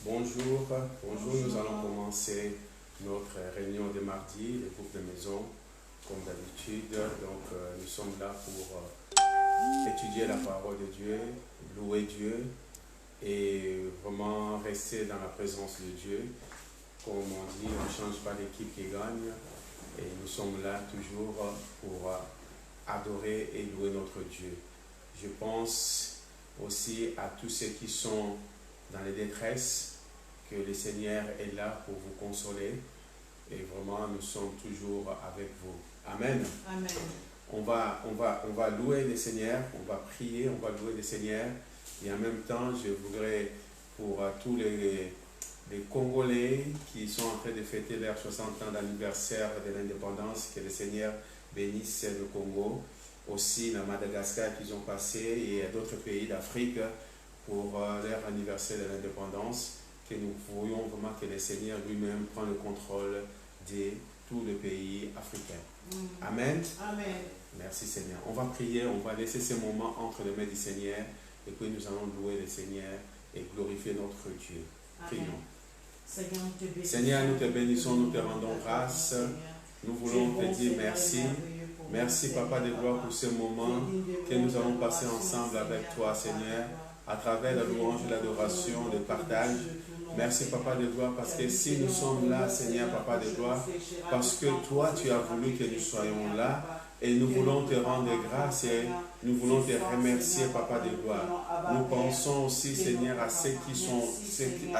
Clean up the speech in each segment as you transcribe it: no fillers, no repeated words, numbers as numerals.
Bonjour, nous allons commencer notre réunion de mardi, le groupe de maison, comme d'habitude. Donc nous sommes là pour étudier la parole de Dieu, louer Dieu et vraiment rester dans la présence de Dieu. Comme on dit, on ne change pas d'équipe qui gagne et nous sommes là toujours pour adorer et louer notre Dieu. Je pense aussi à tous ceux qui sont dans les détresses, que le Seigneur est là pour vous consoler et vraiment nous sommes toujours avec vous. Amen. Amen. On va louer le Seigneur, on va prier, on va louer le Seigneur et en même temps je voudrais pour tous les Congolais qui sont en train de fêter leur 60 ans d'anniversaire de l'indépendance, que le Seigneur bénisse le Congo, aussi la Madagascar qu'ils ont passé et d'autres pays d'Afrique pour leur anniversaire de l'indépendance, que nous voyons vraiment que le Seigneur lui-même prend le contrôle de tous les pays africains. Amen. Amen. Merci Seigneur. On va prier, on va laisser ce moment entre les mains du Seigneur et puis nous allons louer le Seigneur et glorifier notre Dieu. Prions. Seigneur, nous te bénissons, nous te rendons grâce. Nous voulons te dire merci. Merci Papa de gloire pour ce moment que nous allons passer ensemble avec toi Seigneur, à travers la louange, l'adoration, le partage. Merci Papa de gloire parce que si nous sommes là Seigneur Papa de gloire, parce que toi tu as voulu que nous soyons là et nous voulons te rendre grâce et nous voulons te remercier Papa de gloire. Nous pensons aussi Seigneur à ceux qui souffrent,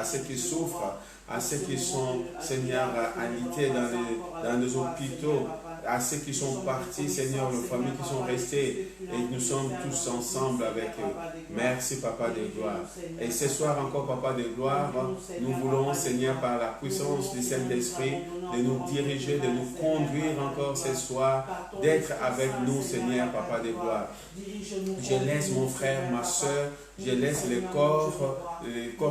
à ceux qui sont Seigneur alités dans les hôpitaux, à ceux qui sont partis, Seigneur, les familles qui sont restées, et nous sommes tous ensemble avec eux. Merci, Papa de gloire. Et ce soir encore, Papa de gloire, nous voulons, Seigneur, par la puissance du Saint-Esprit, de nous diriger, de nous conduire encore ce soir, d'être avec nous, Seigneur, Papa de gloire. Je laisse mon frère, ma soeur, je laisse le corps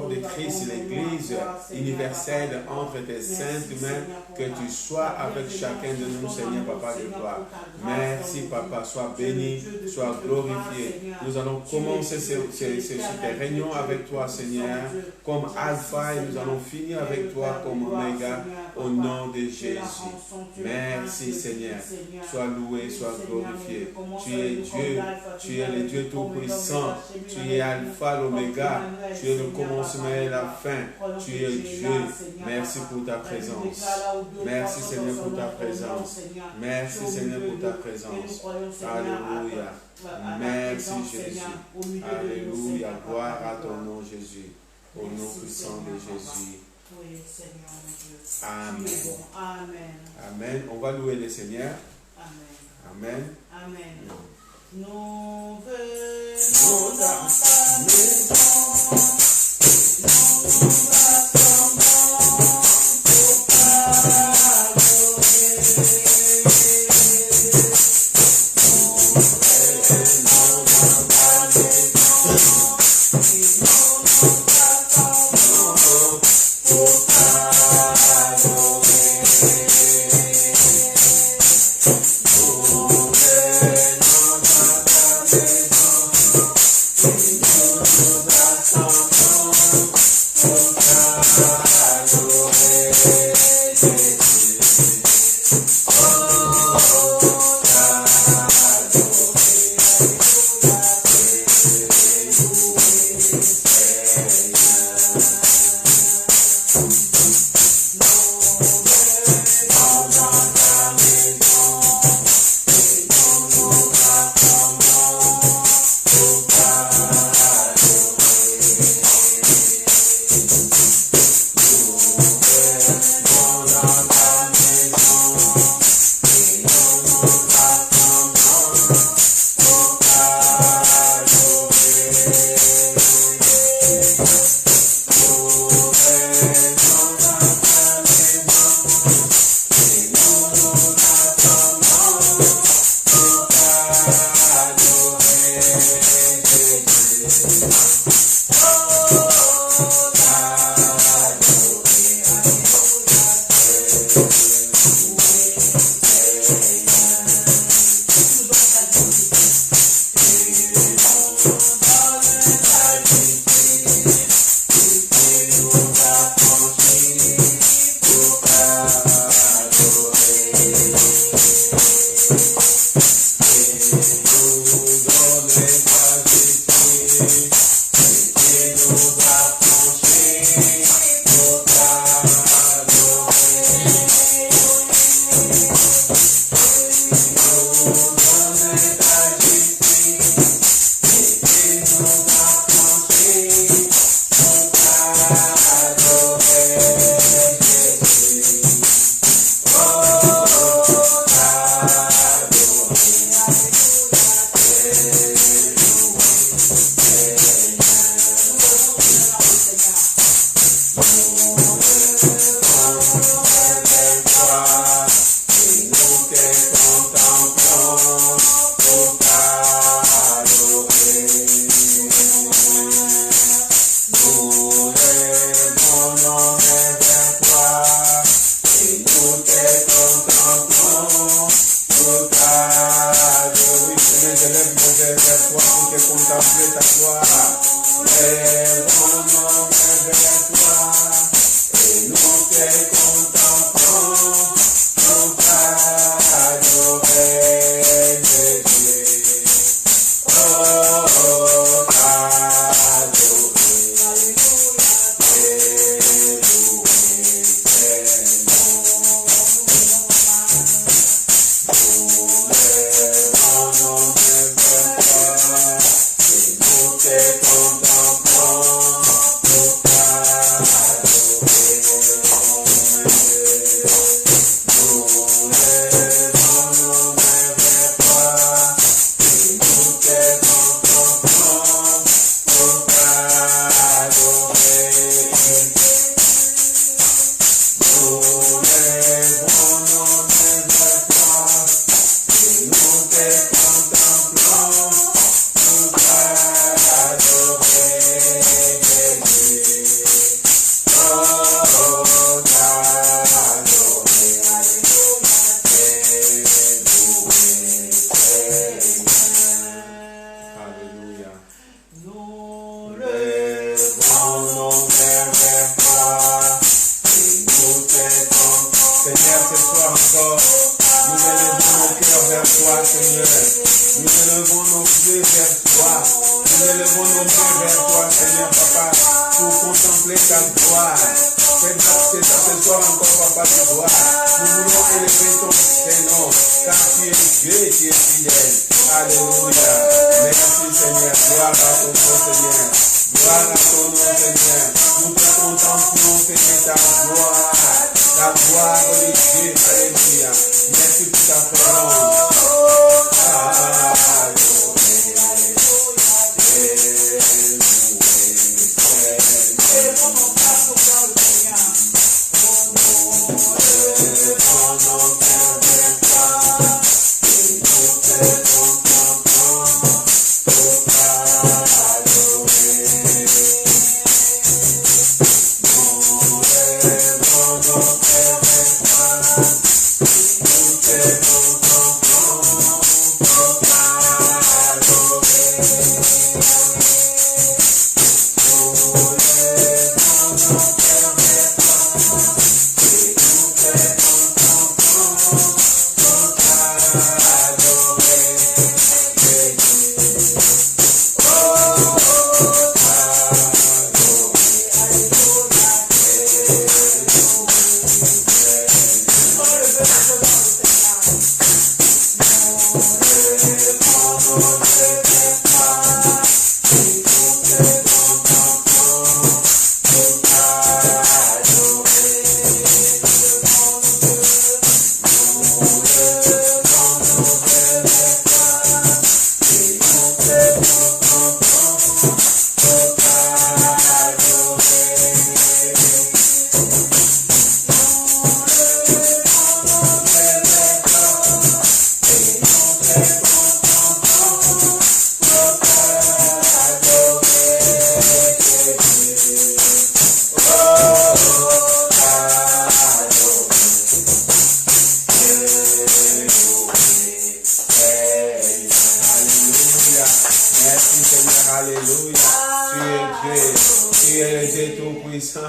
de Christ, l'Église universelle entre tes saintes mains, que tu sois avec chacun de nous, Seigneur, Papa de gloire. Merci, Papa, sois béni, sois glorifié. Nous allons commencer cette réunion avec toi, Seigneur, comme Alpha, et nous allons finir avec toi comme Oméga, au nom de Jésus. Merci, Seigneur. Sois loué, sois glorifié. Tu es Dieu, tu es le Dieu Tout-Puissant, tu es Alpha, l'Oméga, tu es le commencement et la fin, tu es Dieu. Merci pour ta présence. Merci Seigneur pour ta présence. Merci Seigneur pour ta présence. Alléluia. Merci Jésus. Alléluia. Gloire à ton nom Jésus. Au nom puissant de Jésus. Amen. Amen. On va louer le Seigneur. Amen. Amen. Nous venons dans ta maison, nous attendons pour t'adorer.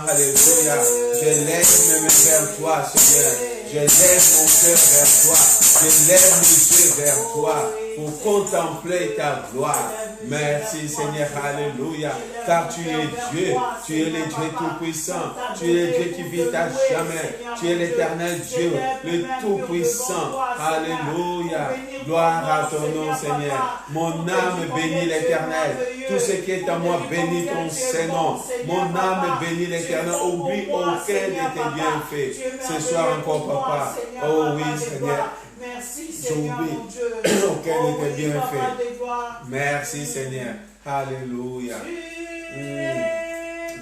Alléluia. Je lève mes mains vers toi, Seigneur. Je lève mon cœur vers toi. Je lève mes yeux vers toi. pour contempler ta gloire. Merci Seigneur, alléluia, car tu es Dieu, tu es le Dieu tout-puissant, tu es le Dieu qui vit à jamais, tu es l'éternel Dieu, le tout-puissant, alléluia, gloire à ton nom Seigneur. Mon âme bénit l'éternel, tout ce qui est en moi bénit ton Saint-Nom, mon âme bénit l'éternel, oublie aucun de tes bienfaits, ce soir encore papa, oh oui Seigneur. Merci Seigneur mon Dieu. Aucun de tes bienfaits. Merci Seigneur. Alléluia.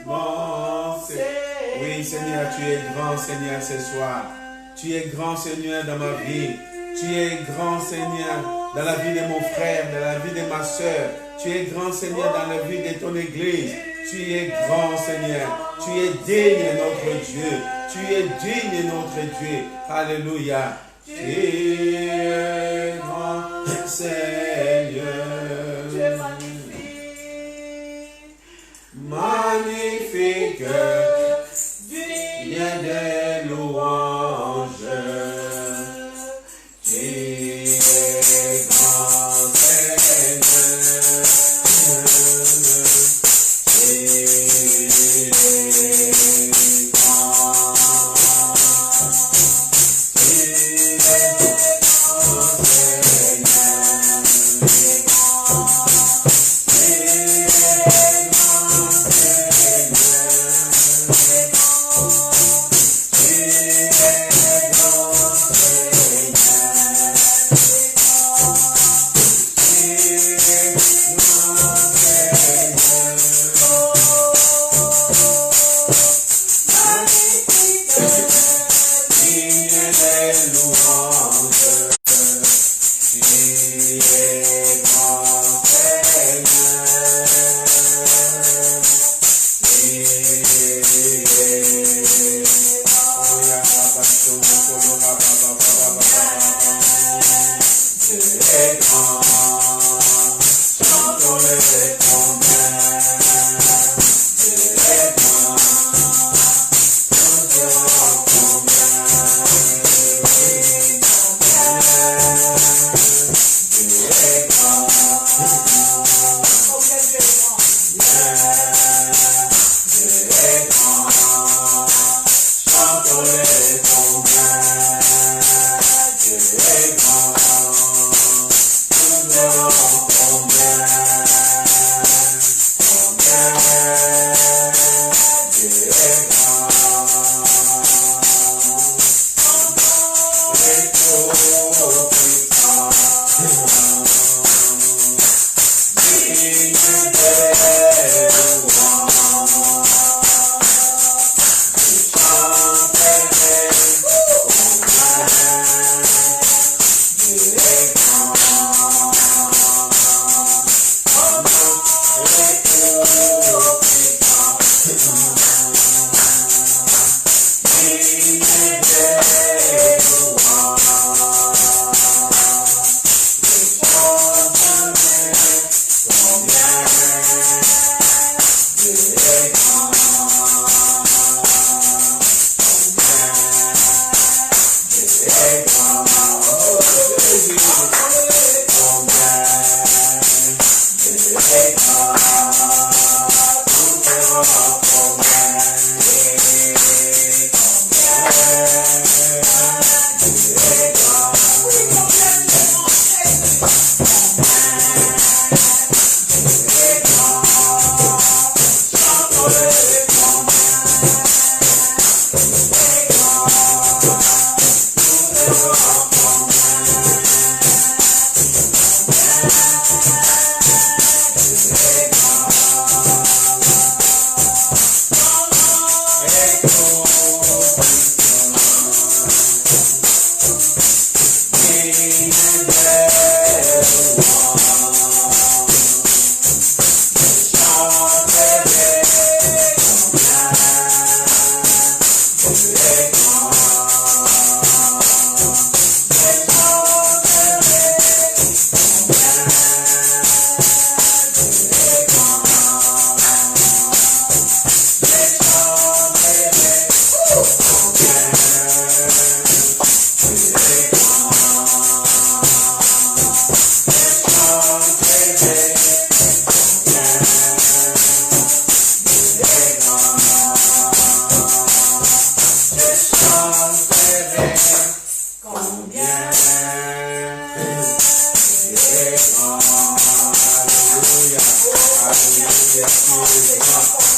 Bon, oui Seigneur, tu es grand Seigneur ce soir. Tu es grand Seigneur dans ma vie. Tu es grand Seigneur dans la vie de mon frère, dans la vie de ma soeur. Tu es grand Seigneur dans la vie de ton église. Tu es grand Seigneur. Tu es digne notre Dieu. Tu es digne notre Dieu. Alléluia. Tu es grand Seigneur. Dieu magnifique. Magnifique. Digne des louanges. Tu es grand Seigneur.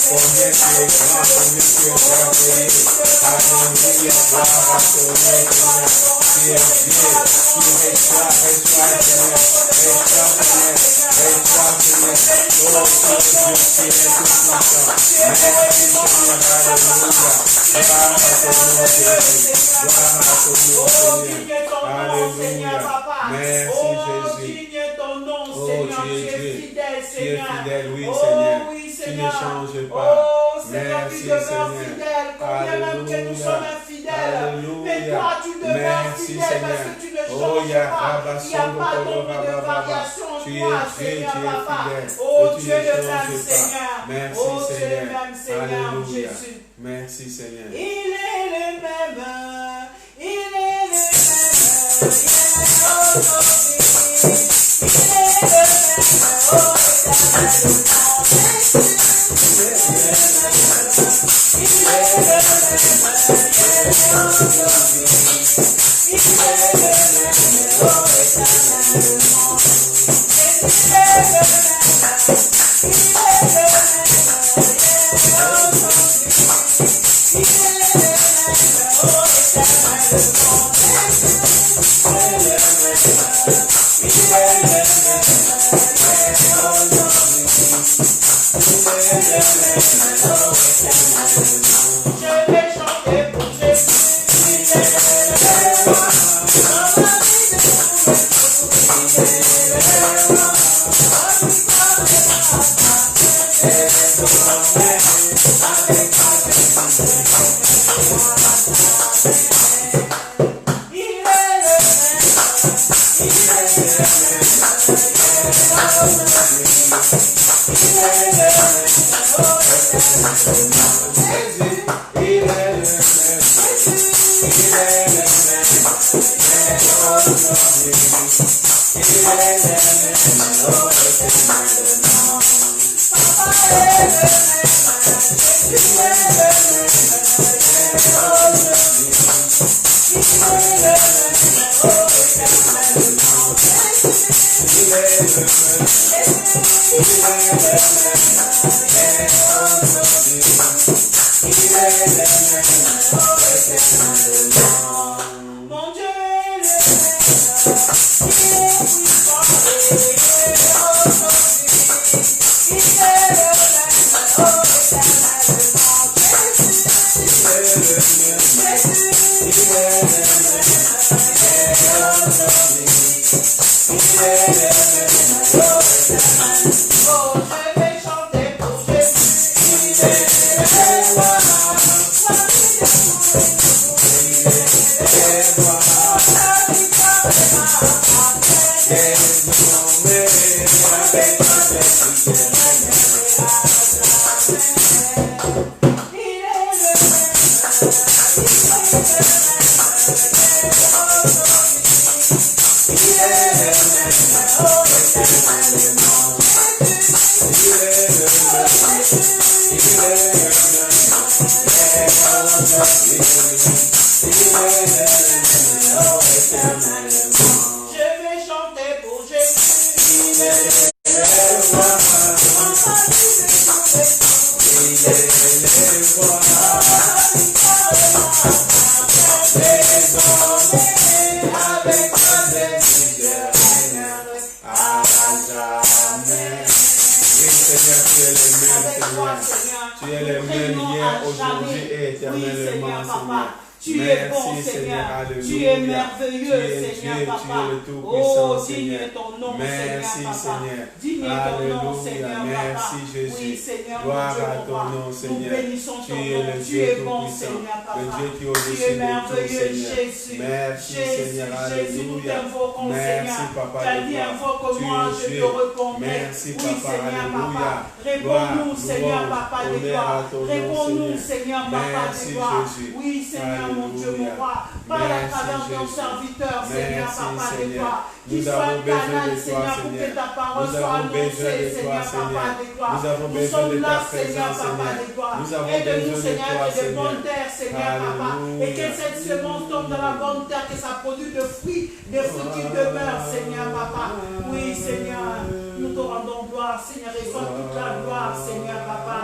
Combien tu es grand, combien tu es merveilleux. Alléluia, gloire à ton nom, Seigneur. Tu es Dieu, tu reçois, Seigneur. Reçois, Seigneur. Reçois, Seigneur. Oh, Dieu, tu es tout puissant. Merci, Seigneur, alléluia. Gloire à ton nom, Jésus. Gloire à ton nom, Seigneur. Alléluia. Merci, Jésus. Oh, tu es Dieu. Tu es fidèle, oui, Seigneur. Tu ne changes pas. Merci, Seigneur. Alléluia. Mais toi, tu demeures fidèle parce que tu ne changes pas. Il n'y a pas d'ombre de variation en toi, Seigneur, Papa. Oh, tu es le même, Seigneur. Merci, oh, tu es Seigneur. le même, Seigneur, Alléluia. Jésus. Merci, Seigneur. Il est le même. Il est le même. Je vais chanter pour mon Dieu est Tu es le même hier, aujourd'hui et éternellement, Seigneur. Tu es bon, Seigneur. Tu es merveilleux, Seigneur, Papa. Oh, digne est ton nom, Merci, Seigneur. Digne est ton nom, Seigneur, merci, Jésus. Oui, Seigneur, gloire Dieu, à ton nom, Seigneur. Nous bénissons ton Tu es nom. le Tu Dieu es bon, tout-puissant, Seigneur, Papa. le Dieu qui est Tu au-dessus es de tout, merveilleux, Seigneur. Jésus. Merci, Seigneur, Jésus, nous alléluia. t'invoquons, Merci, Seigneur. Papa Tu as de dit gloire. invoque-moi, Tu es je Dieu. te répondrai. Merci, Oui, Papa, Seigneur, alléluia. Papa. Réponds-nous, Gloire, Seigneur, louange, Papa de honneur gloire. à ton nom, Réponds-nous, Seigneur. Seigneur, Papa de Merci, gloire. Jésus. Oui, Seigneur, mon Dieu, mon Alléluia. roi. Parle à Merci, travers ton Jésus. serviteur, Seigneur, Merci, Papa de Seigneur. gloire. Nous Qui soit avons un besoin canal, de toi, Seigneur, pour que Seigneur. ta parole Nous soit avons besoin annoncée, de toi, Seigneur, Seigneur. Papa de gloire. Nous avons Nous besoin de sommes ta là, Seigneur, présence, Papa Seigneur. de gloire. Nous avons Aide-nous, besoin de Seigneur, toi, que de Seigneur. bonne terre, Seigneur, Papa. Et que cette semence tombe dans la bonne terre, que ça produise de fruits, des fruits qui demeurent, Seigneur, Papa. Oui, Seigneur, nous te rendons gloire, Seigneur, et sois toute la gloire, Seigneur, Papa.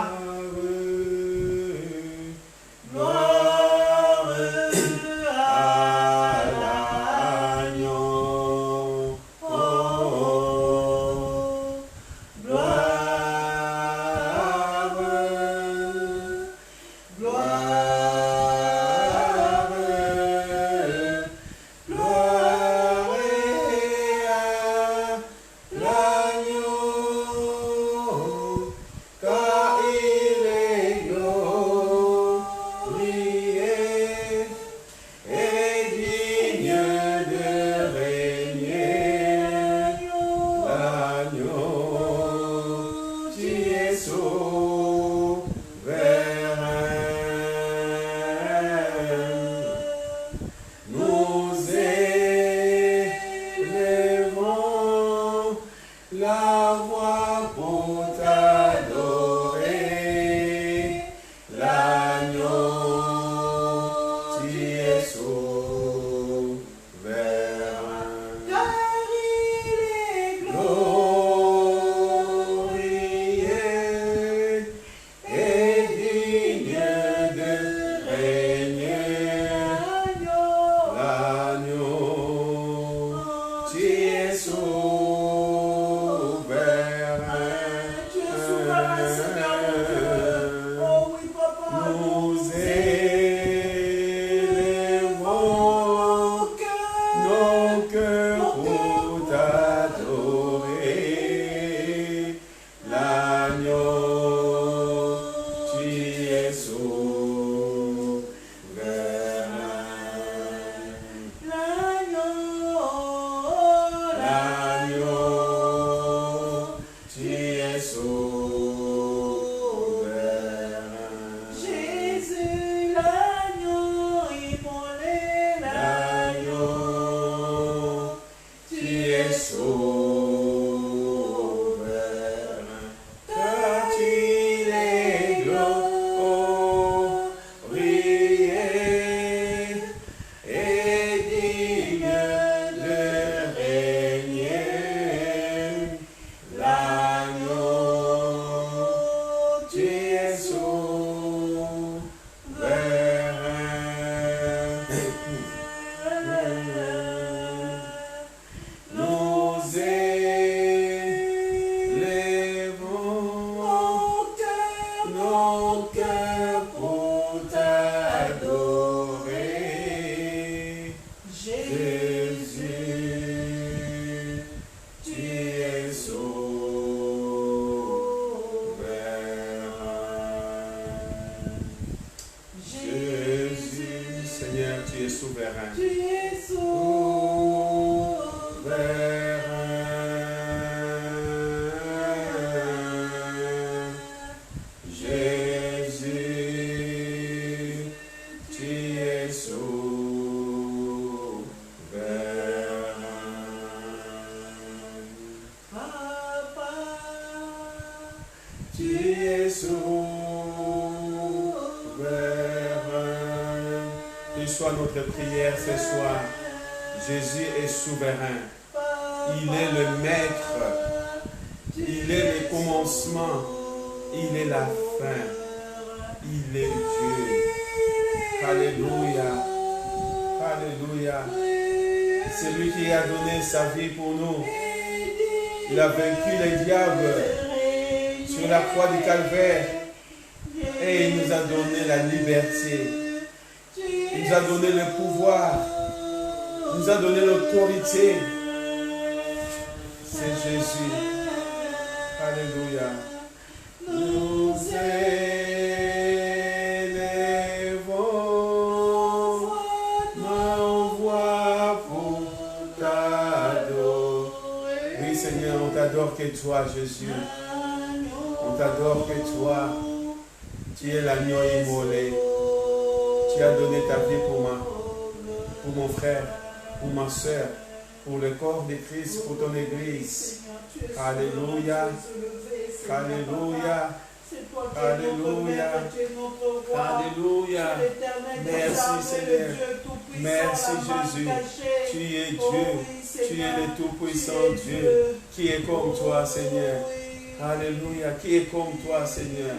mon cœur pour t'adorer. Jésus, tu es souverain. Jésus, Seigneur, tu es souverain. Tu es souverain. Soit notre prière ce soir. Jésus est souverain. Il est le maître. Il est le commencement. Il est la fin. Il est Dieu. Alléluia. Alléluia. C'est lui qui a donné sa vie pour nous. Il a vaincu les diables sur la croix du calvaire. Et il nous a donné la liberté. Il nous a donné le pouvoir. Il nous a donné l'autorité. C'est Jésus. Alléluia. Nous élevons nos voix pour t'adorer. Oui, Seigneur, on t'adore que toi, Jésus. On t'adore que toi. Tu es l'agneau immolé. Tu as donné ta vie pour mon frère, pour ma soeur, pour le corps de Christ, pour ton Église. Alléluia. Alléluia. Alléluia. Alléluia. Merci Seigneur. Merci Jésus. Tu es Dieu. Tu es le Tout-Puissant Dieu. Qui est comme toi, Seigneur. Alléluia. Qui est comme toi, Seigneur.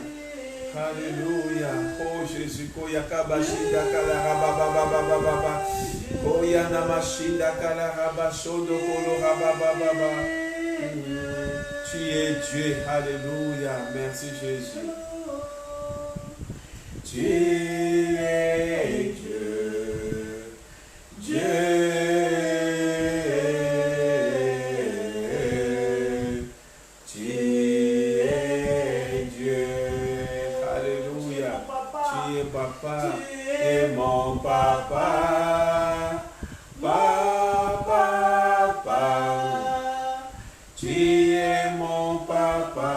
Alléluia. Oh Jésus, koyakabashinda kalarabababababa. Koyanamashinda kalarabashondo kolorabababa. Tu es Dieu. Alléluia. Merci Jésus. Tu es Dieu. Dieu. Papa et mon papa, papa, papa, tu es mon papa,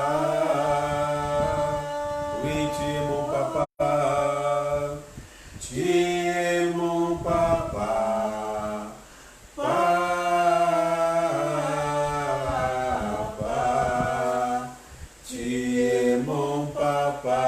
oui tu es mon papa, tu es mon papa, papa, tu es mon papa.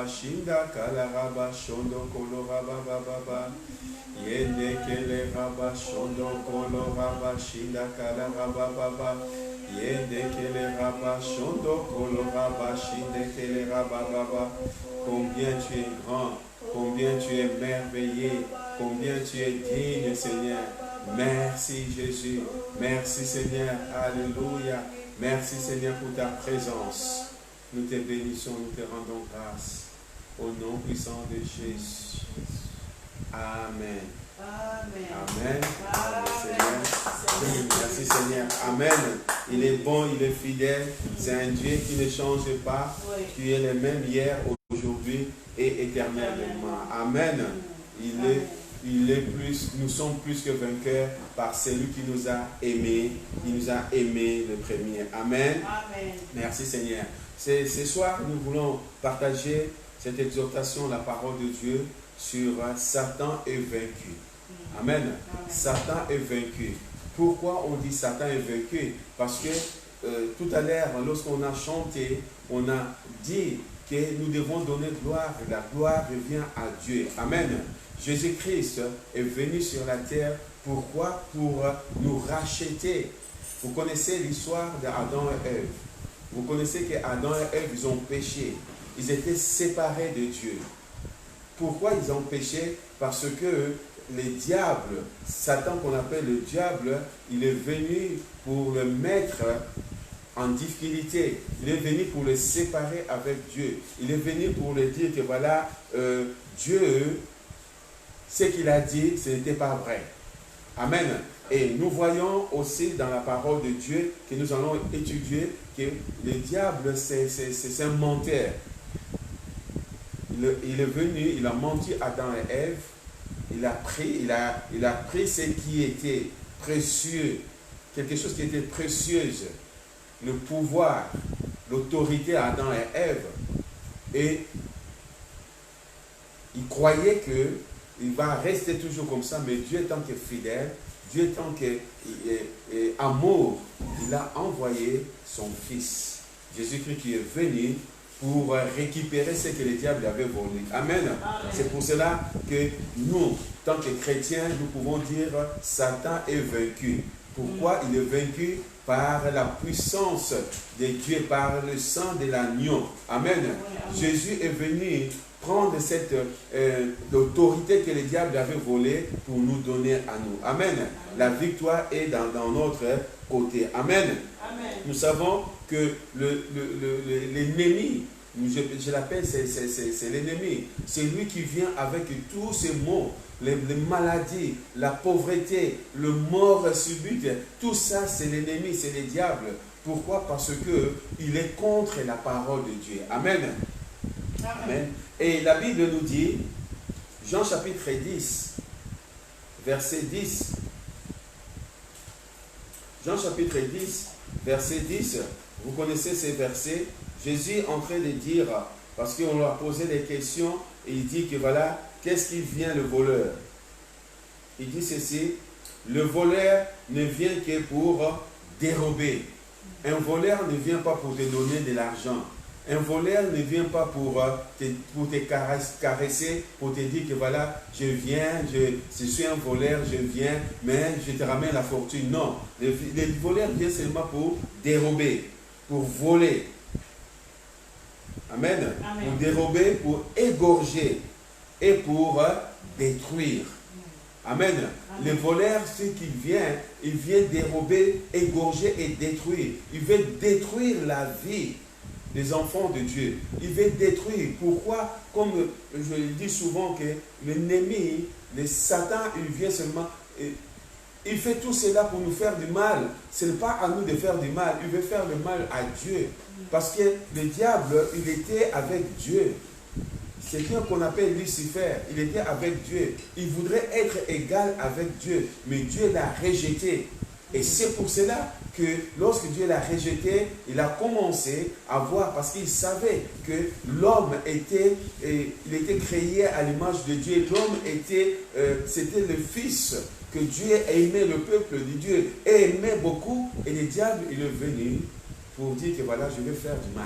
Shinda kala raba shondo kolo raba baba yende kele raba shondo kolo raba shinda kala raba baba yende kele raba shondo kolo raba shinde kele raba baba. Combien tu es grand, combien tu es merveilleux, combien tu es digne Seigneur. Merci Jésus, merci Seigneur, alléluia. Merci Seigneur pour ta présence. Nous te bénissons, nous te rendons grâce. Au nom puissant de Jésus. Amen. Amen. Amen. Merci Seigneur. Amen. Il est bon, il est fidèle. C'est un Dieu qui ne change pas, qui est le même hier, aujourd'hui et éternellement. Amen. Nous sommes plus que vainqueurs par celui qui nous a aimés, le premier. Amen. Amen. Merci Seigneur. Ce soir, nous voulons partager cette exhortation, la parole de Dieu, sur Satan est vaincu. Amen. Amen. Satan est vaincu. Pourquoi on dit Satan est vaincu? Parce que tout à l'heure, lorsqu'on a chanté, on a dit que nous devons donner gloire. La gloire revient à Dieu. Amen. Jésus-Christ est venu sur la terre. Pourquoi? Pour nous racheter. Vous connaissez l'histoire d'Adam et Ève. Vous connaissez qu'Adam et Ève, ils ont péché. Ils étaient séparés de Dieu. Pourquoi ils ont péché? Parce que le diable, Satan qu'on appelle le diable, il est venu pour le mettre en difficulté. Il est venu pour le séparer avec Dieu. Il est venu pour le dire que voilà, Dieu, ce qu'il a dit, ce n'était pas vrai. Amen. Et nous voyons aussi dans la parole de Dieu que nous allons étudier que le diable, c'est un menteur. Il est venu, il a menti à Adam et Ève. Il a pris ce qui était précieux, quelque chose qui était précieuse, le pouvoir, l'autorité à Adam et Ève. Et il croyait qu'il va rester toujours comme ça, mais Dieu étant que fidèle, Dieu étant que amour, il a envoyé son Fils, Jésus-Christ, qui est venu pour récupérer ce que le diable avait volé. Amen. Amen. C'est pour cela que nous, tant que chrétiens, nous pouvons dire Satan est vaincu. Pourquoi il est vaincu? Par la puissance de Dieu, par le sang de l'agneau. Amen. Amen. Jésus est venu prendre cette autorité que le diable avait volée pour nous donner à nous. Amen. Amen. La victoire est dans notre côté. Amen. Amen. Nous savons que l'ennemi, je l'appelle, c'est l'ennemi. C'est lui qui vient avec tous ces maux, les maladies, la pauvreté, le mort subite. Tout ça, c'est l'ennemi, c'est le diable. Pourquoi? Parce qu'il est contre la parole de Dieu. Amen. Amen. Et la Bible nous dit, Jean chapitre 10, verset 10. Jean chapitre 10, verset 10. Vous connaissez ces versets. Jésus est en train de dire, parce qu'on lui a posé des questions, et il dit que voilà, qu'est-ce qui vient le voleur? Il dit ceci, le voleur ne vient que pour dérober. Un voleur ne vient pas pour te donner de l'argent. Un voleur ne vient pas pour te caresser, pour te dire que voilà, je viens, je suis un voleur, je viens, mais je te ramène la fortune. Non, le voleur vient seulement pour dérober, pour voler. Amen. Amen. Pour dérober, pour égorger et pour détruire. Amen. Amen. Le voleur, ce qu'il vient, il vient dérober, égorger et détruire. Il veut détruire la vie des enfants de Dieu. Il veut détruire. Pourquoi? Comme je le dis souvent, que l'ennemi, le Satan, il vient seulement... Il fait tout cela pour nous faire du mal. Ce n'est pas à nous de faire du mal. Il veut faire le mal à Dieu. Parce que le diable, il était avec Dieu. C'est quelqu'un qu'on appelle Lucifer. Il était avec Dieu. Il voudrait être égal avec Dieu. Mais Dieu l'a rejeté. Et c'est pour cela que lorsque Dieu l'a rejeté, il a commencé à voir, parce qu'il savait que l'homme était, il était créé à l'image de Dieu. L'homme était, c'était le Fils que Dieu aimait, le peuple de Dieu aimait beaucoup. Et le diable, il est venu pour dire que voilà, je vais faire du mal.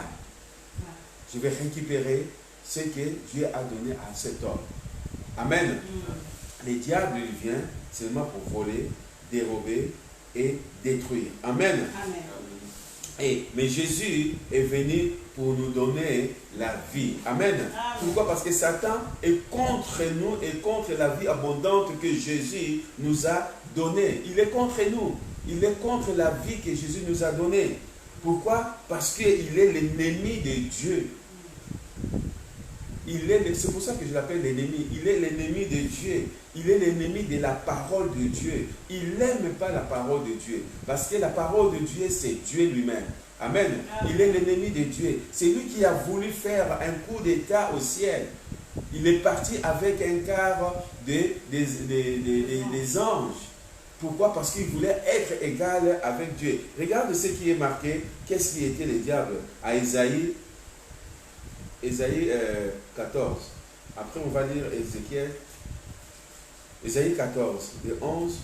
Je vais récupérer ce que Dieu a donné à cet homme. Amen. Le diable, il vient seulement pour voler, dérober et détruire. Amen. Amen. Mais Jésus est venu pour nous donner la vie. Amen. Amen. Pourquoi? Parce que Satan est contre nous et contre la vie abondante que Jésus nous a donnée. Il est contre nous. Il est contre la vie que Jésus nous a donnée. Pourquoi? Parce qu'il est l'ennemi de Dieu. c'est pour ça que je l'appelle l'ennemi. Il est l'ennemi de Dieu. Il est l'ennemi de la parole de Dieu. Il n'aime pas la parole de Dieu. Parce que la parole de Dieu, c'est Dieu lui-même. Amen. Il est l'ennemi de Dieu. C'est lui qui a voulu faire un coup d'état au ciel. Il est parti avec un quart des anges. Pourquoi? Parce qu'il voulait être égal avec Dieu. Regarde ce qui est marqué. Qu'est-ce qui était le diable? À Ésaïe 14. Après, on va lire Ésaïe 14, de 11.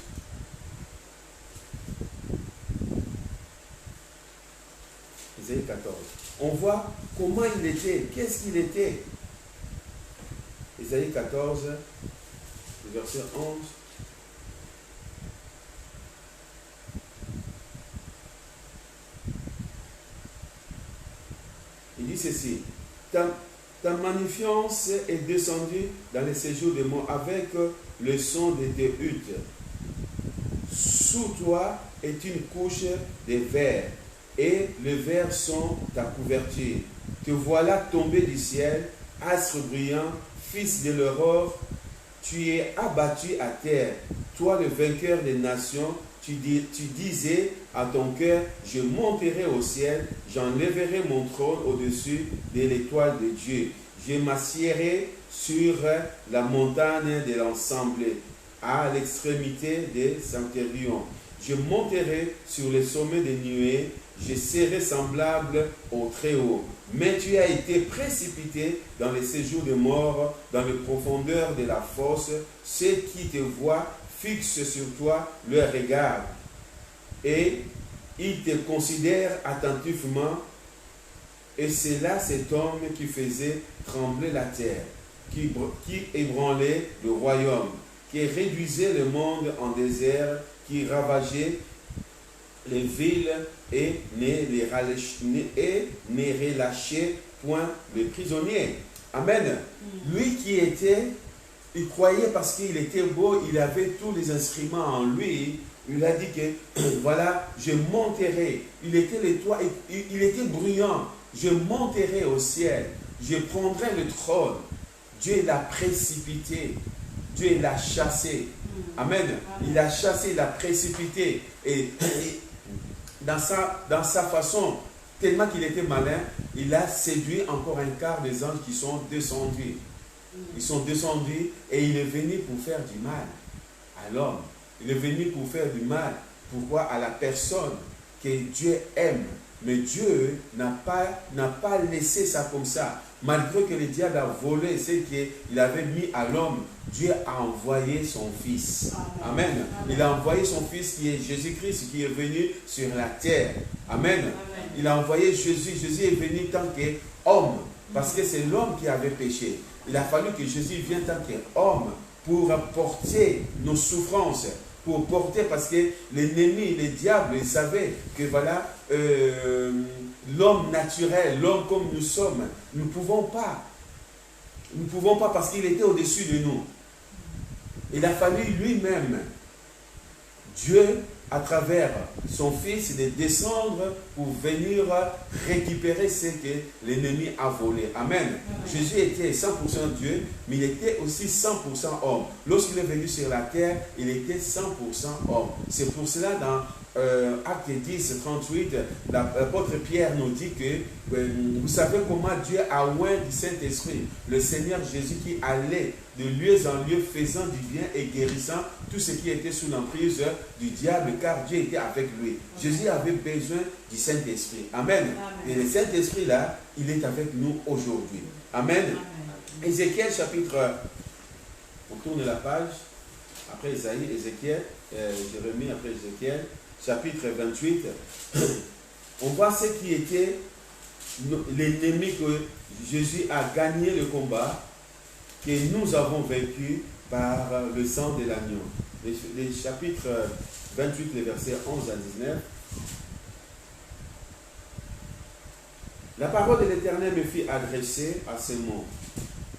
Ésaïe 14. On voit comment il était. Qu'est-ce qu'il était? Ésaïe 14, verset 11. Il dit ceci. Ta magnificence est descendue dans les séjours de mort avec le son de tes huttes. Sous toi est une couche de verre, et les vers sont ta couverture. Te voilà tombé du ciel, astre brillant, fils de l'aurore, tu es abattu à terre. Toi, le vainqueur des nations, tu disais à ton cœur, je monterai au ciel, j'enlèverai mon trône au-dessus de l'étoile de Dieu. Je m'assiérai sur la montagne de l'ensemble, à l'extrémité des septentrions. Je monterai sur le sommet des nuées, je serai semblable au Très-Haut. Mais tu as été précipité dans les séjours de mort, dans les profondeurs de la fosse. Ceux qui te voient fixent sur toi leur regard, et ils te considèrent attentivement. Et c'est là cet homme qui faisait trembler la terre, qui ébranlait le royaume, qui réduisait le monde en désert, qui ravageait les villes et ne relâchait point les prisonniers. Amen. Lui qui était, il croyait parce qu'il était beau, il avait tous les instruments en lui. Il a dit que voilà, je monterai. Il était l'étoile, il était bruyant. Je monterai au ciel. Je prendrai le trône. Dieu l'a précipité. Dieu l'a chassé. Amen. Il a chassé, il l'a précipité. Et dans sa façon, tellement qu'il était malin, il a séduit encore un quart des anges qui sont descendus. Ils sont descendus et il est venu pour faire du mal à l'homme. Il est venu pour faire du mal. Pourquoi? À la personne que Dieu aime. Mais Dieu n'a pas laissé ça comme ça. Malgré que le diable a volé ce qu'il avait mis à l'homme, Dieu a envoyé son Fils. Amen. Amen. Il a envoyé son Fils qui est Jésus-Christ, qui est venu sur la terre. Amen. Amen. Il a envoyé Jésus. Jésus est venu tant qu'homme, parce que c'est l'homme qui avait péché. Il a fallu que Jésus vienne tant qu'homme pour porter nos souffrances, pour porter, parce que l'ennemi, le diable, il savait que voilà, l'homme naturel, l'homme comme nous sommes, nous ne pouvons pas parce qu'il était au-dessus de nous. Il a fallu lui-même, Dieu, à travers son Fils, de descendre pour venir récupérer ce que l'ennemi a volé. Amen. Amen. Jésus était 100% Dieu, mais il était aussi 100% homme. Lorsqu'il est venu sur la terre, il était 100% homme. C'est pour cela, dans Acte 10, 38, l'apôtre Pierre nous dit que vous savez comment Dieu a oint du Saint-Esprit, le Seigneur Jésus qui allait de lieu en lieu faisant du bien et guérissant tout ce qui était sous l'emprise du diable, car Dieu était avec lui. Jésus avait besoin du Saint-Esprit. Amen. Amen. Et le Saint-Esprit là, il est avec nous aujourd'hui. Amen. Amen. Ézéchiel chapitre, on tourne la page, après Isaïe, Ézéchiel, Jérémie, après Ézéchiel, chapitre 28, on voit ce qui était l'ennemi que Jésus a gagné le combat, que nous avons vaincu par le sang de l'agneau. Les chapitres 28, les versets 11 à 19. La parole de l'Éternel me fit adresser à ces mots.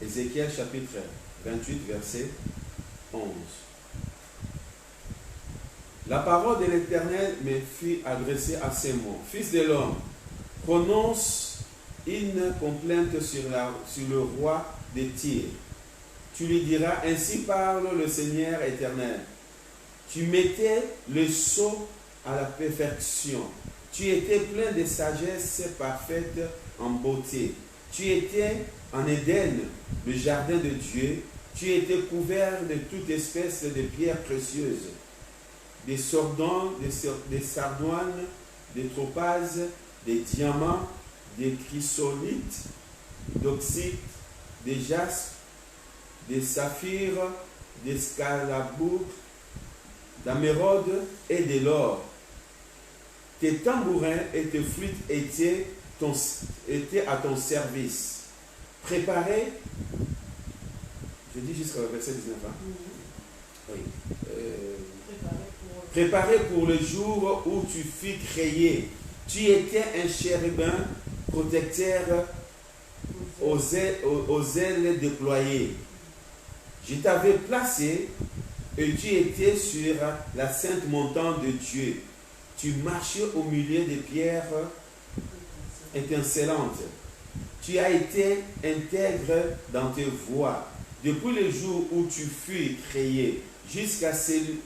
Ézéchiel chapitre 28, verset 11. La parole de l'Éternel me fit adresser à ces mots. Fils de l'homme, prononce une complainte sur le roi de Tyr. Tu lui diras, ainsi parle le Seigneur éternel. Tu mettais le sceau à la perfection. Tu étais plein de sagesse parfaite en beauté. Tu étais en Éden, le jardin de Dieu. Tu étais couvert de toute espèce de pierres précieuses, des sardoines, des topazes, des diamants, des chrysolites, d'oxyde, des jaspes, des saphirs, des scarabouques, d'émeraude et de l'or. Tes tambourins et tes flûtes étaient à ton service. Préparez, je dis jusqu'au verset 19. Oui. Préparé pour le jour où tu fus créé. Tu étais un chérubin protecteur aux ailes déployées. Je t'avais placé et tu étais sur la sainte montagne de Dieu. Tu marchais au milieu des pierres étincelantes. Tu as été intègre dans tes voies. Depuis le jour où tu fus créé, jusqu'à celui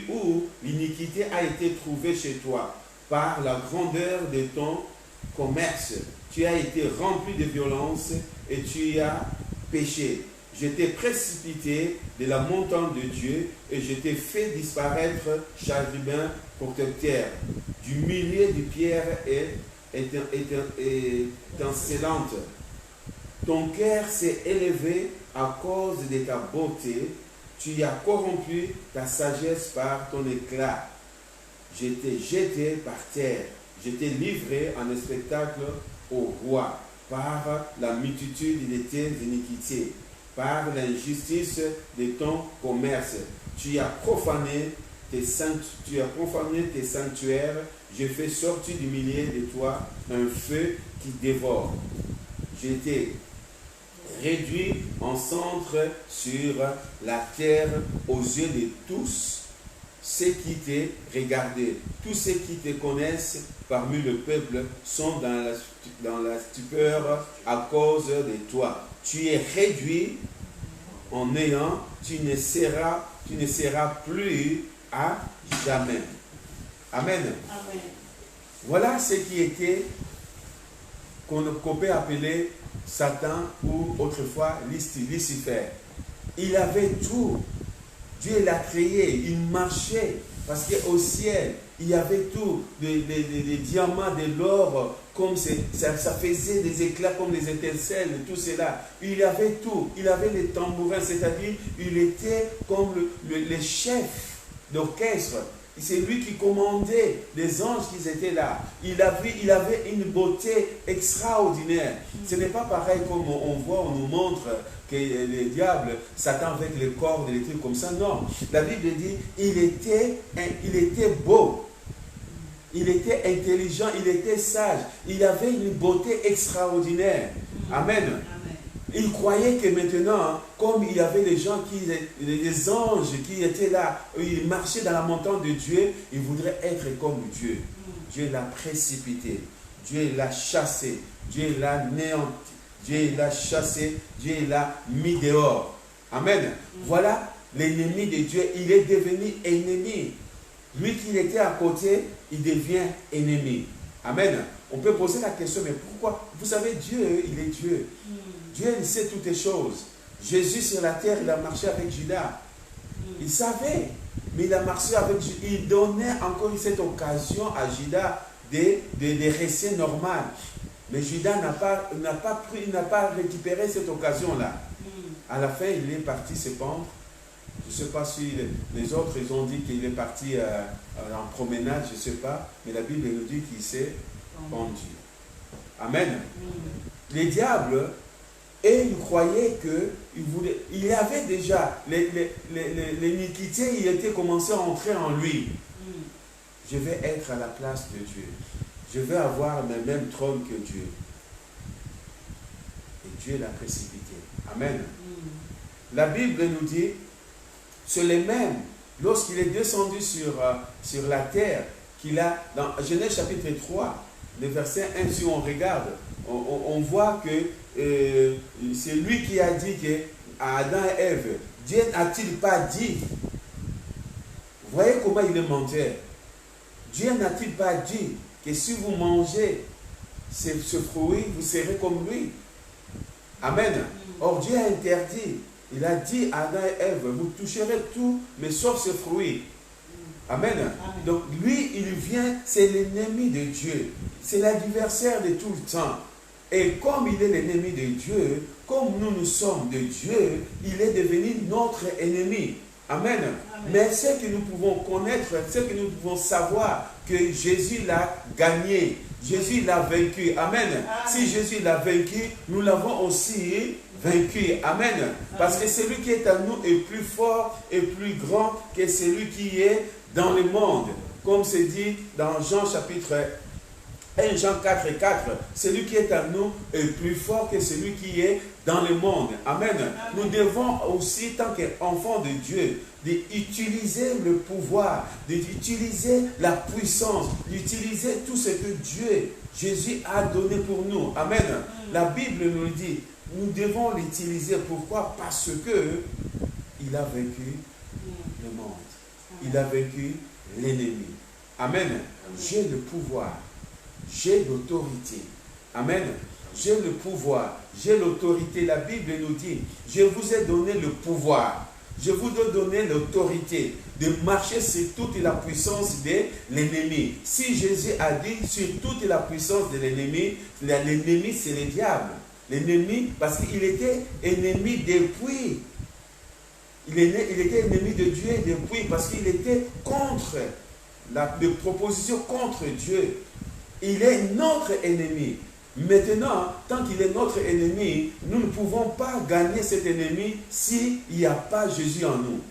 où l'iniquité a été trouvée chez toi, par la grandeur de ton commerce, tu as été rempli de violence et tu as péché. Je t'ai précipité de la montagne de Dieu et je t'ai fait disparaître chérubin protecteur du milieu des pierres étincelantes. Ton cœur s'est élevé à cause de ta beauté. Tu as corrompu ta sagesse par ton éclat. Je t'ai jeté par terre. Je t'ai livré en spectacle au roi par la multitude de tes iniquités, par l'injustice de ton commerce. Tu as profané tes sanctuaires. Je fais sortir du milieu de toi un feu qui dévore. Je t'ai réduit en centre sur la terre aux yeux de tous ceux qui te regardent. Tous ceux qui te connaissent parmi le peuple sont dans la stupeur à cause de toi. Tu es réduit en néant, tu ne seras plus à jamais. Amen. Amen. Voilà ce qui était qu'on peut appeler Satan ou autrefois Lucifer. Il avait tout. Dieu l'a créé, il marchait parce qu'au ciel, il y avait tout, des diamants, de l'or, comme ça faisait des éclats comme des étincelles, tout cela. Il avait tout, il avait les tambourins, c'est-à-dire il était comme le chef d'orchestre. C'est lui qui commandait les anges qui étaient là. Il avait une beauté extraordinaire. Ce n'est pas pareil comme on voit, on nous montre que les diables, Satan avec les cordes, des trucs comme ça. Non. La Bible dit, il était beau. Il était intelligent, il était sage. Il avait une beauté extraordinaire. Amen. Il croyait que maintenant, comme il y avait des gens, des anges qui étaient là, ils marchaient dans la montagne de Dieu, ils voudraient être comme Dieu. Dieu l'a précipité, Dieu l'a chassé, Dieu l'a néanti, Dieu l'a chassé, Dieu l'a mis dehors. Amen. Voilà l'ennemi de Dieu, il est devenu ennemi. Lui qui était à côté, il devient ennemi. Amen. On peut poser la question, mais pourquoi? Vous savez, Dieu, il est Dieu. Dieu, il sait toutes les choses. Jésus sur la terre, il a marché avec Judas. Il savait, mais il a marché avec Judas. Il donnait encore cette occasion à Judas de rester normal. Mais Judas n'a pas récupéré cette occasion-là. À la fin, il est parti se pendre. Je ne sais pas si les autres, ils ont dit qu'il est parti en promenade, je ne sais pas. Mais la Bible nous dit qu'il s'est pendu. Amen. Les diables, et il croyait qu'il y avait déjà l'iniquité, il était commencé à entrer en lui. Je vais être à la place de Dieu. Je vais avoir le même trône que Dieu. Et Dieu l'a précipité. Amen. La Bible nous dit, c'est le même, lorsqu'il est descendu sur la terre, qu'il a, dans Genèse chapitre 3, le verset 1, si on regarde, on voit que c'est lui qui a dit à Adam et Ève, Dieu n'a-t-il pas dit? Vous voyez comment il est menteur. Dieu n'a-t-il pas dit que si vous mangez ce fruit, vous serez comme lui? Amen. Or Dieu a interdit. Il a dit à Adam et Ève, vous toucherez tout, mais sauf ce fruit. Amen. Donc lui, il vient, c'est l'ennemi de Dieu. C'est l'adversaire de tout le temps. Et comme il est l'ennemi de Dieu, comme nous sommes de Dieu, il est devenu notre ennemi. Amen. Mais ce que nous pouvons connaître, ce que nous pouvons savoir, que Jésus l'a gagné. Jésus l'a vaincu. Amen. Si Jésus l'a vaincu, nous l'avons aussi vaincu. Amen. Parce que celui qui est à nous est plus fort et plus grand que celui qui est dans le monde. Comme c'est dit dans Jean chapitre 1, Jean 4 et 4, celui qui est à nous est plus fort que celui qui est dans le monde. Amen. Nous devons aussi, tant qu'enfants de Dieu, d'utiliser le pouvoir, d'utiliser la puissance, d'utiliser tout ce que Dieu, Jésus a donné pour nous. Amen. La Bible nous le dit. Nous devons l'utiliser. Pourquoi? Parce que il a vaincu le monde. Il a vaincu l'ennemi. Amen. J'ai le pouvoir. J'ai l'autorité. Amen. J'ai le pouvoir. J'ai l'autorité. La Bible nous dit, je vous ai donné le pouvoir. Je vous ai donné l'autorité de marcher sur toute la puissance de l'ennemi. Si Jésus a dit sur toute la puissance de l'ennemi c'est le diable. L'ennemi, parce qu'il était ennemi depuis. Il était ennemi de Dieu depuis, parce qu'il était contre les propositions contre Dieu. Il est notre ennemi. Maintenant, tant qu'il est notre ennemi, nous ne pouvons pas gagner cet ennemi s'il n'y a pas Jésus en nous.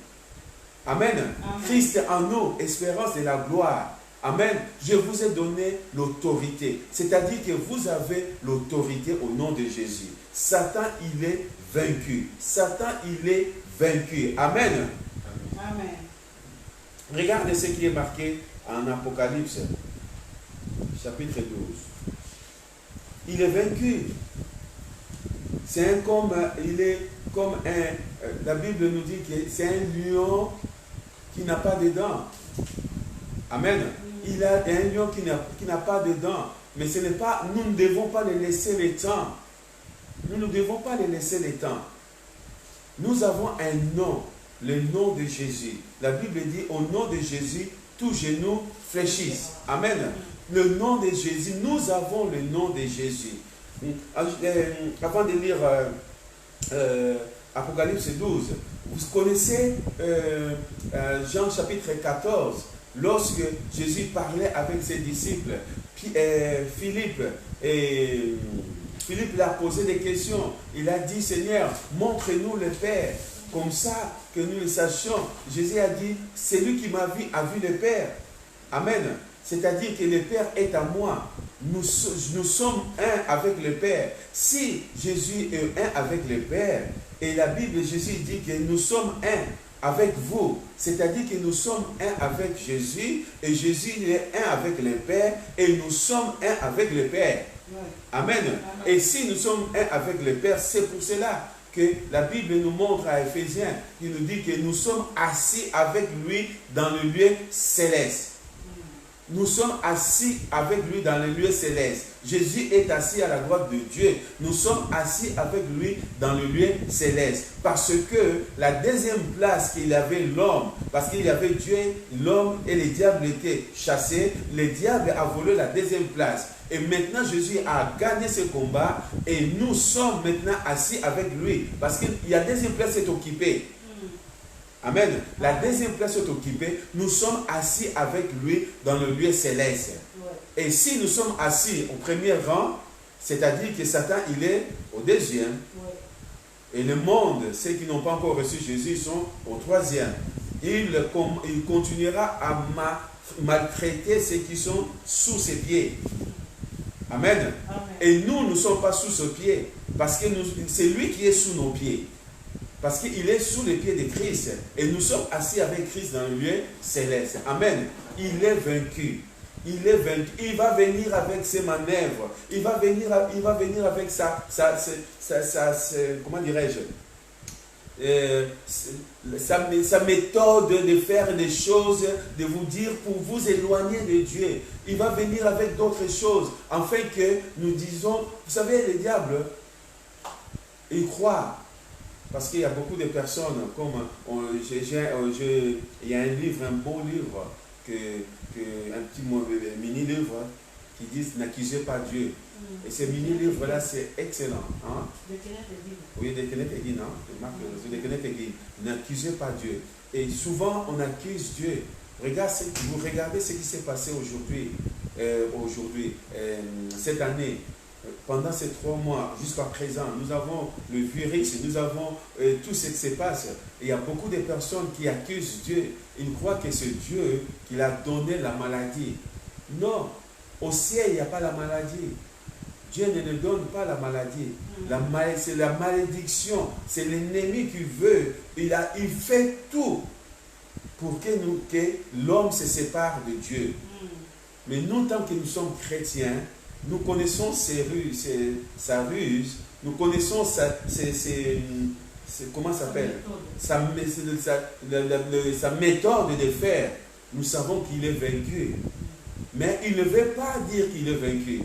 Amen. Christ en nous, espérance de la gloire. Amen. Je vous ai donné l'autorité. C'est-à-dire que vous avez l'autorité au nom de Jésus. Satan, il est vaincu. Satan, il est vaincu. Amen. Amen. Regardez ce qui est marqué en Apocalypse, chapitre 12. Il est vaincu. Il est comme un... La Bible nous dit que c'est un lion qui n'a pas de dents. Amen. Il a un lion qui n'a pas de dents. Mais ce n'est pas... Nous ne devons pas le laisser le temps. Nous ne devons pas le laisser le temps. Nous avons un nom. Le nom de Jésus. La Bible dit, au nom de Jésus, tous genoux fléchissent. Amen. Le nom de Jésus, nous avons le nom de Jésus. Avant de lire Apocalypse 12, vous connaissez Jean chapitre 14, lorsque Jésus parlait avec ses disciples, Philippe lui a posé des questions. Il a dit, Seigneur, montre-nous le Père, comme ça que nous le sachions. Jésus a dit, celui qui m'a vu a vu le Père. Amen. C'est-à-dire que le Père est à moi. Nous sommes un avec le Père. Si Jésus est un avec le Père, et la Bible, Jésus dit que nous sommes un avec vous, c'est-à-dire que nous sommes un avec Jésus, et Jésus est un avec le Père, et nous sommes un avec le Père. Amen. Et si nous sommes un avec le Père, c'est pour cela que la Bible nous montre à Éphésiens, il nous dit que nous sommes assis avec lui dans le lieu céleste. Nous sommes assis avec lui dans le lieu céleste. Jésus est assis à la droite de Dieu. Nous sommes assis avec lui dans le lieu céleste. Parce que la deuxième place qu'il avait l'homme, parce qu'il y avait Dieu, l'homme et le diable étaient chassés, le diable a volé la deuxième place. Et maintenant Jésus a gagné ce combat et nous sommes maintenant assis avec lui. Parce qu'il y a deuxième place qui est occupée. Amen. La deuxième place est occupée. Nous sommes assis avec lui dans le lieu céleste. Ouais. Et si nous sommes assis au premier rang, c'est-à-dire que Satan, il est au deuxième. Ouais. Et le monde, ceux qui n'ont pas encore reçu Jésus, sont au troisième. Il continuera à maltraiter ceux qui sont sous ses pieds. Amen. Amen. Et nous ne sommes pas sous ses pieds. Parce que c'est lui qui est sous nos pieds. Parce qu'il est sous les pieds de Christ. Et nous sommes assis avec Christ dans le lieu céleste. Amen. Il est vaincu. il est vaincu. Il va venir avec ses manœuvres. Il va venir avec comment dirais-je, sa méthode de faire des choses, de vous dire pour vous éloigner de Dieu. Il va venir avec d'autres choses, afin que nous disons, vous savez, le diable, il croit. Parce qu'il y a beaucoup de personnes, comme il y a un livre, un beau livre, un petit mini-livre, qui dit « N'accusez pas Dieu ». Et ce mini-livre-là, c'est excellent. Hein? Oui, de Kenneth Hagin, n'accusez pas Dieu. Et souvent, on accuse Dieu. Vous regardez ce qui s'est passé aujourd'hui, cette année. Pendant ces 3 mois, jusqu'à présent, nous avons le virus, nous avons tout ce qui se passe. Et il y a beaucoup de personnes qui accusent Dieu. Ils croient que c'est Dieu qui l'a donné la maladie. Non, au ciel, il n'y a pas la maladie. Dieu ne nous donne pas la maladie. C'est la malédiction. C'est l'ennemi qui veut. Il fait tout pour que l'homme se sépare de Dieu. Mais nous, tant que nous sommes chrétiens, nous connaissons sa ruse, nous connaissons comment ça s'appelle, sa méthode de faire. Nous savons qu'il est vaincu. Mais il ne veut pas dire qu'il est vaincu.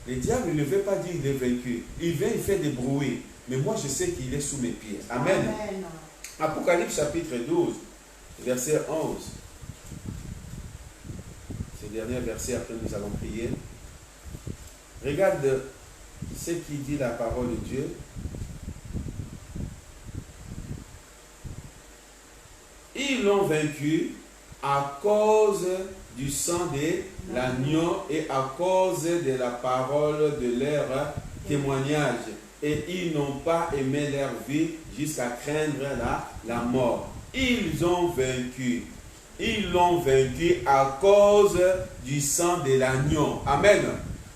Le diable ne veut pas dire qu'il est vaincu. Il vient, il fait des bruits. Mais moi, je sais qu'il est sous mes pieds. Amen. Amen. Apocalypse chapitre 12, verset 11. Dernier verset, après nous allons prier. Regarde ce qui dit la parole de Dieu. Ils l'ont vaincu à cause du sang de l'agneau et à cause de la parole de leur témoignage. Et ils n'ont pas aimé leur vie jusqu'à craindre la mort. Ils ont vaincu. Ils l'ont vaincu à cause du sang de l'agneau. Amen.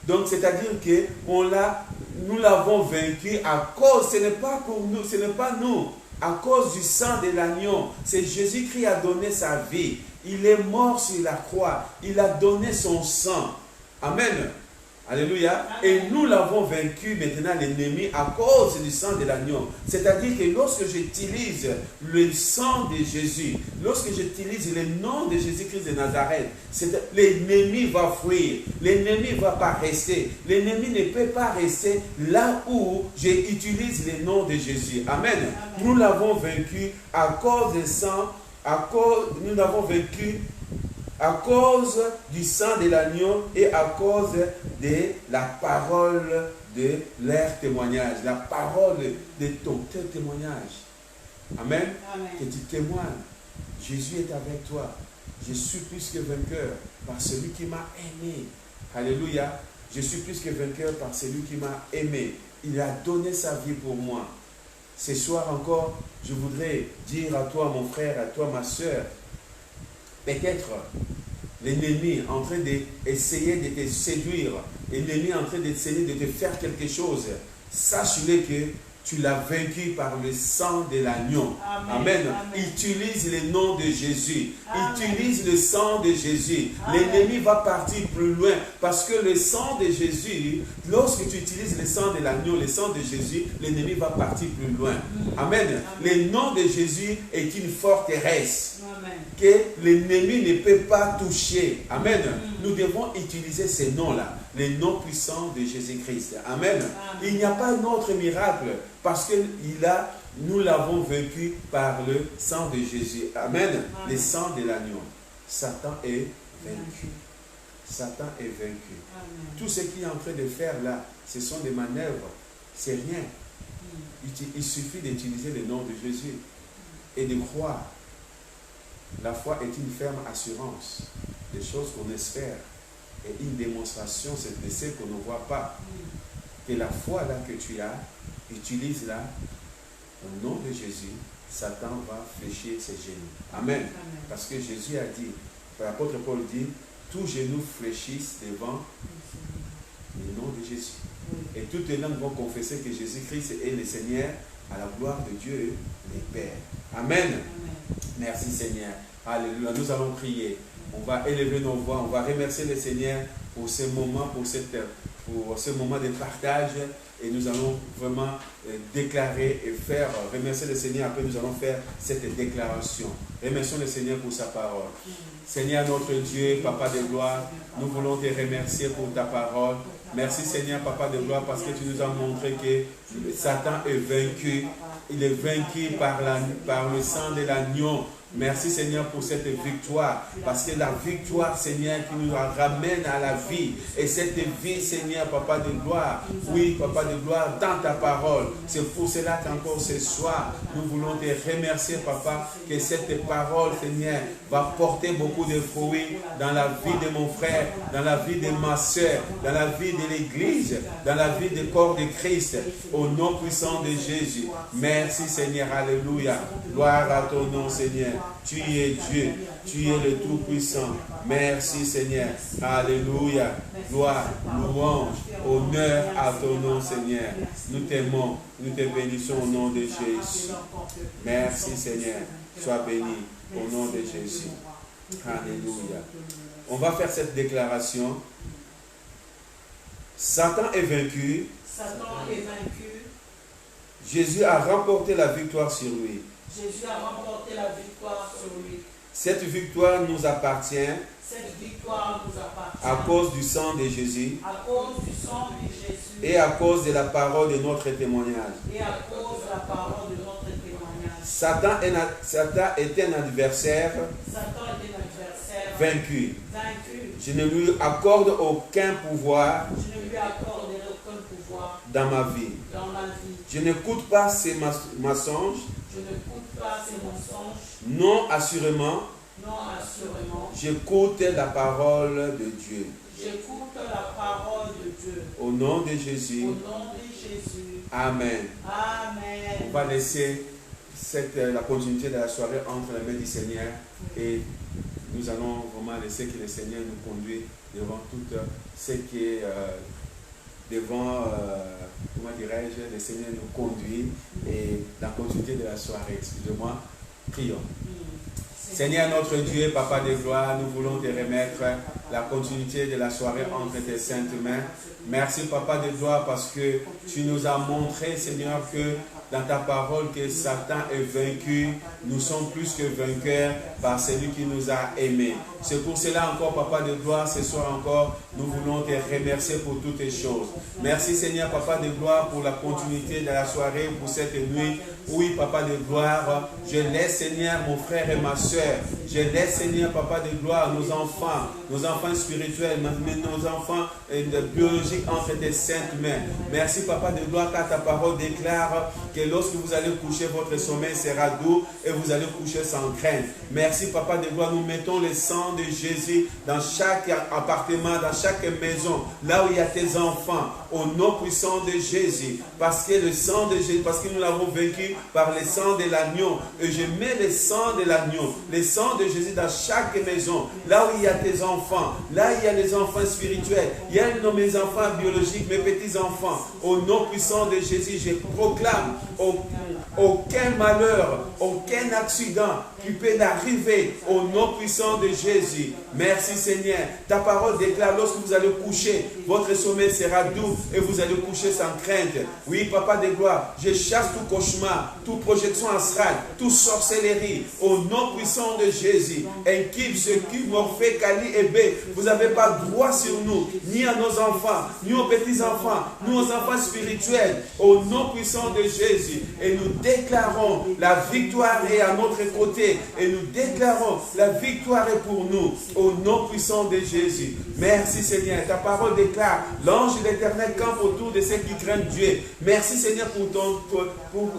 Donc, c'est-à-dire que nous l'avons vaincu à cause, ce n'est pas pour nous, ce n'est pas nous, à cause du sang de l'agneau. C'est Jésus-Christ qui a donné sa vie. Il est mort sur la croix. Il a donné son sang. Amen. Alléluia. Et nous l'avons vaincu maintenant, l'ennemi, à cause du sang de l'agneau. C'est-à-dire que lorsque j'utilise le sang de Jésus, lorsque j'utilise le nom de Jésus-Christ de Nazareth, l'ennemi va fuir. L'ennemi ne va pas rester. L'ennemi ne peut pas rester là où j'utilise le nom de Jésus. Amen. Amen. Nous l'avons vaincu à cause du sang, nous l'avons vaincu à cause du sang de l'agneau et à cause de la parole de leur témoignage, la parole de ton témoignage. Amen. Amen. Que tu témoignes. Jésus est avec toi. Je suis plus que vainqueur par celui qui m'a aimé. Alléluia. Je suis plus que vainqueur par celui qui m'a aimé. Il a donné sa vie pour moi. Ce soir encore, je voudrais dire à toi, mon frère, à toi, ma soeur, peut-être l'ennemi est en train d'essayer de te séduire, l'ennemi est en train d'essayer de te faire quelque chose. Sache-le que tu l'as vaincu par le sang de l'agneau. Amen. Amen. Utilise le nom de Jésus. Amen. Utilise le sang de Jésus. L'ennemi va partir plus loin parce que le sang de Jésus, lorsque tu utilises le sang de l'agneau, le sang de Jésus, l'ennemi va partir plus loin. Amen. Amen. Le nom de Jésus est une forteresse. Amen. Que l'ennemi ne peut pas toucher. Amen. Nous devons utiliser ces noms-là, les noms puissants de Jésus-Christ. Amen. Amen. Il n'y a pas un autre miracle parce que nous l'avons vaincu par le sang de Jésus. Amen. Amen. Le sang de l'agneau. Satan est vaincu. Satan est vaincu. Amen. Tout ce qu'il est en train de faire là, ce sont des manœuvres. C'est rien. Il suffit d'utiliser le nom de Jésus et de croire. La foi est une ferme assurance des choses qu'on espère et une démonstration de ce qu'on ne voit pas. Et la foi là que tu as, utilise-la au nom de Jésus. Satan va fléchir ses genoux. Amen. Amen. Parce que Jésus a dit, l'apôtre Paul dit, tous genoux fléchissent devant le nom de Jésus. Et toutes les langues vont confesser que Jésus-Christ est le Seigneur à la gloire de Dieu, le Père. Amen. Amen. Merci Seigneur. Alléluia. Nous allons prier. On va élever nos voix, on va remercier le Seigneur pour ce moment, pour ce moment de partage. Et nous allons vraiment déclarer et faire, remercier le Seigneur. Après, nous allons faire cette déclaration. Remercions le Seigneur pour sa parole. Seigneur notre Dieu, Papa de gloire, nous voulons te remercier pour ta parole. Merci Seigneur, Papa de gloire, parce que tu nous as montré que Satan est vaincu. Il est vaincu par le sang de l'agneau. Merci Seigneur pour cette victoire, parce que la victoire Seigneur qui nous ramène à la vie, et cette vie Seigneur Papa de gloire, oui Papa de gloire dans ta parole, c'est pour cela qu'encore ce soir nous voulons te remercier Papa, que cette parole Seigneur va porter beaucoup de fruits dans la vie de mon frère, dans la vie de ma soeur, dans la vie de l'église, dans la vie du corps de Christ, au nom puissant de Jésus. Merci Seigneur, alléluia, gloire à ton nom Seigneur. Tu es Dieu, tu es le Tout-Puissant. Merci Seigneur. Alléluia. Gloire, louange, honneur à ton nom Seigneur. Nous t'aimons, nous te bénissons au nom de Jésus. Merci Seigneur. Sois béni au nom de Jésus. Alléluia. On va faire cette déclaration. Satan est vaincu. Satan est vaincu. Jésus a remporté la victoire sur lui. Jésus a remporté la victoire sur lui. Cette victoire nous appartient. Cette victoire nous appartient. À cause du sang de Jésus. À cause du sang de Jésus. Et à cause de la parole de notre témoignage. Et à cause de la parole de notre témoignage. Satan est un adversaire. Satan est un adversaire. Vaincu. Vaincu. Je ne lui accorde aucun pouvoir. Je ne lui accorderai aucun pouvoir. Dans ma vie. Dans ma vie. Je n'écoute pas ces mensonges. Je n'écoute pas ces mensonges. Non, assurément. Non, assurément. J'écoute la parole de Dieu. J'écoute la parole de Dieu. Au nom de Jésus. Au nom de Jésus. Amen. Amen. On va laisser la continuité de la soirée entre les mains du Seigneur et nous allons vraiment laisser que le Seigneur nous conduise devant tout ce qui est devant, comment dirais-je, le Seigneur nous conduit et la continuité de la soirée. Excusez-moi, prions. Seigneur notre Dieu, Papa de gloire, nous voulons te remettre la continuité de la soirée entre tes saintes mains. Merci Papa de gloire parce que tu nous as montré Seigneur que dans ta parole que Satan est vaincu, nous sommes plus que vainqueurs par celui qui nous a aimés. C'est pour cela encore Papa de gloire, ce soir encore, nous voulons te remercier pour toutes les choses. Merci Seigneur Papa de gloire pour la continuité de la soirée, pour cette nuit. Oui Papa de gloire, je laisse Seigneur mon frère et ma soeur, je laisse Seigneur Papa de gloire nos enfants spirituels, nos enfants biologiques entre tes saintes mains. Merci Papa de gloire car ta parole déclare que lorsque vous allez coucher, votre sommeil sera doux et vous allez coucher sans crainte. Merci Papa de gloire, nous mettons le sang de Jésus dans chaque appartement, dans chaque maison, là où il y a tes enfants, au nom puissant de Jésus, parce que le sang de Jésus, parce que nous l'avons vaincu par le sang de l'agneau, et je mets le sang de l'agneau, le sang de Jésus dans chaque maison, là où il y a tes enfants, là où il y a les enfants spirituels, il y a mes enfants biologiques, mes petits-enfants, au nom puissant de Jésus, je proclame aucun malheur, aucun accident qui peut arriver au nom puissant de Jésus. Merci Seigneur. Ta parole déclare lorsque vous allez coucher, votre sommeil sera doux et vous allez coucher sans crainte. Oui, Papa de gloire, je chasse tout cauchemar, toute projection astrale, toute sorcellerie au nom puissant de Jésus. Inquibe, Secube, Morphée, Kali et B. Vous n'avez pas droit sur nous, ni à nos enfants, ni aux petits-enfants, ni aux enfants spirituels, au nom puissant de Jésus. Et nous déclarons la victoire est à notre côté. Et nous déclarons la victoire est pour nous, au nom puissant de Jésus. Merci Seigneur. Ta parole déclare, l'ange de l'Éternel campe autour de ceux qui craignent Dieu. Merci Seigneur pour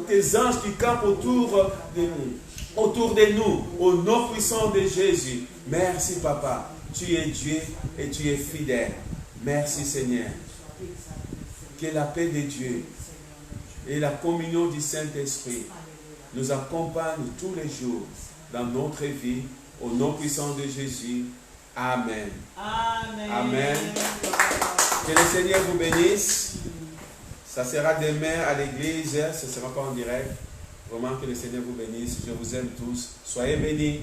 tes anges qui campent autour de nous, au nom puissant de Jésus. Merci Papa. Tu es Dieu et tu es fidèle. Merci Seigneur. Que la paix de Dieu et la communion du Saint-Esprit nous accompagnent tous les jours dans notre vie, au nom puissant de Jésus. Amen. Amen. Amen. Que le Seigneur vous bénisse. Ça sera demain à l'église, ce ne sera pas en direct. Vraiment que le Seigneur vous bénisse. Je vous aime tous. Soyez bénis.